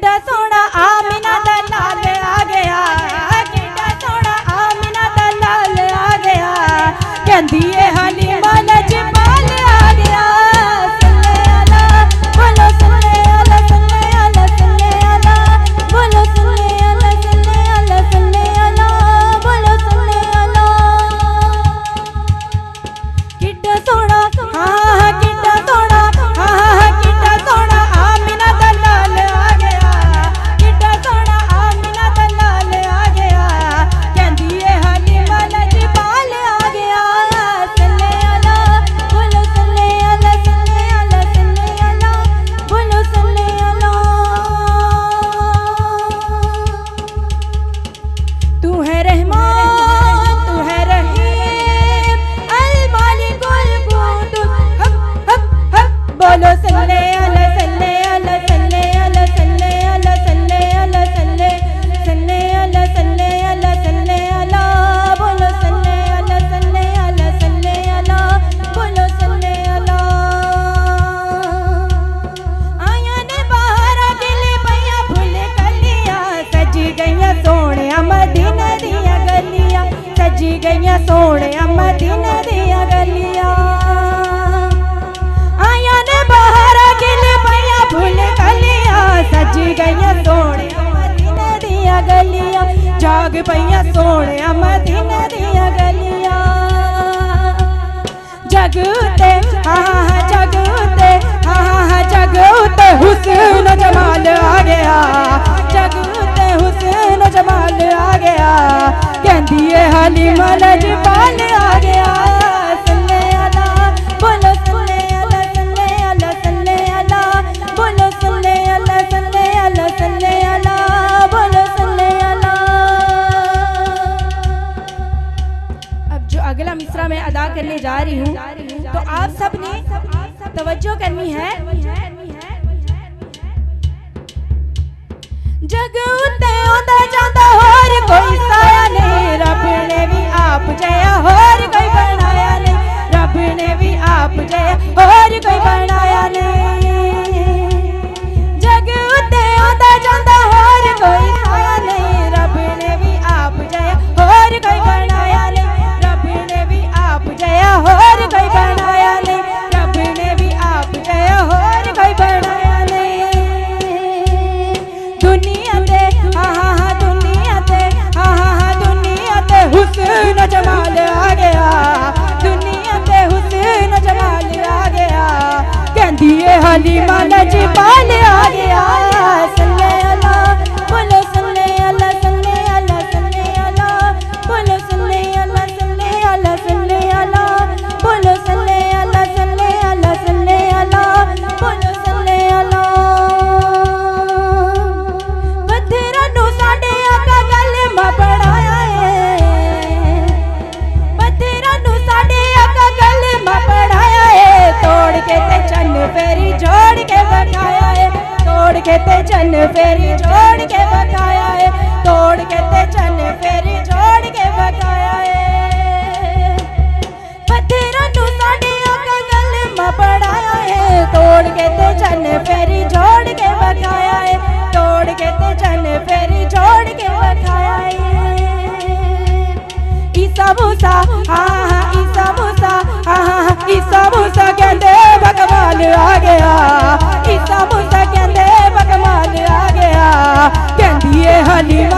किड्डा सोना आमिना दा लाल आ गया, किड्डा सोना आमिना दा लाल आ गया, कहंदी ए हलीमा लजपाल आ गया। सल्ले अला बोलो सल्ले अला सल्ले अला सल्ले अला बोलो सल्ले अला सल्ले अला सल्ले अला बोलो सल्ले अला। किड्डा सोना हाँ किड्डा सोना हाँ किड्डा सोना आमिना दा लाल आ गया, किड्डा सोना आमिना दा लाल आ गया, कहंदी ए हलीमा लजपाल आ गया। सल्ले अला बोलो सल्ले अला सल्ले अला सल्ले अला बोलो सल्ले अला। तू है रहमान तू है रहीम अल मालिकुल कुद्दूस हक हक हक बोलो सल्ले अला सल्ले अला सल्ले अला सल्ले अला सल्ले अला सल्ले सल्ले अला सल्ले अला सल्ले अला बोलो सल्ले अला सल्ले अला सल्ले अला बोलो सल्ले अला। आया ने बाहर अकेले पैया फुल कलियां सजी गईयां सोहणिया मदीने दियां गलियां, सजी गईयां सोहणिया मदीने दियां गलियां। आया ने बाहर अकेले पैया फुल कलियां सजी गईयां सोहणिया मदीने दियां गलियां, जाग पैया सोहणिया मदीने दियां गलियां। जग उते हाँ जग उते हाँ जग उते हुस्न जमाल आ गया, जग उते हुस्न जमाल आ गया, कहंदी ए हलीमा लजपाल आ गया। सल्ले अला बोलो सल्ले अला सल्ले अला सल्ले अला बोलो सल्ले अला सल्ले अला सल्ले अला बोलो सल्ले अला। अब जो अगला मिसरा मैं अदा करने जा रही हूँ तो आप सब ने तवज्जो करनी है। जग उत्ते आंदा जांदा होर कोई साया नहीं, रब ने भी आप जया होर कोई बनाया नहीं, रब ने भी आप जया होर कोई बनाया नहीं। जग उत्ते आंदा जांदा होर कोई साया नहीं, रब ने भी आप जया होर कोई बनाया नहीं, रब ने भी आप जया होर कोई बनाया नहीं, रब ने भी आप जया होर कोई बनाया नहीं। दुनिया ते हाँ दुनिया ते हाँ दुनिया ते हुस्न जमाल आ गया, दुनिया ते हुस्न जमाल आ गया, कहंदी ए हलीमा लजपाल आ गया। सल्ले अला बोलो सल्ले अला सल्ले अला सल्ले अला बोलो सल्ले अला सल्ले अला सल्ले अला बोलो सल्ले अला सल्ले अला सल्ले अला बोलो सल्ले अला। पत्थरां नूं साडे आका कलमा पढ़ाया है, पत्थरां नूं साडे आका कलमा पढ़ाया है, तोड़ के ते चन्न फेरी जोड़ के बखाया है, तोड़ के ते चन्न फेरी जोड़ के बखाया है, तोड़ के ते चन्न फेरी जोड़ के बखाया है। पत्थरां नूं साडे आका कलमा पढ़ाया है, तोड़ के ते चन्न फेरी जोड़ के बखाया है, तोड़ के ते चन्न फेरी जोड़ के बखाया है। ईसा मूसा हाँ ईसा मूसा हाँ ईसा मूसा कहंदे बकमाल आ गया, ईसा मूसा कहंदे बकमाल आ गया, कहंदी ए हलीमा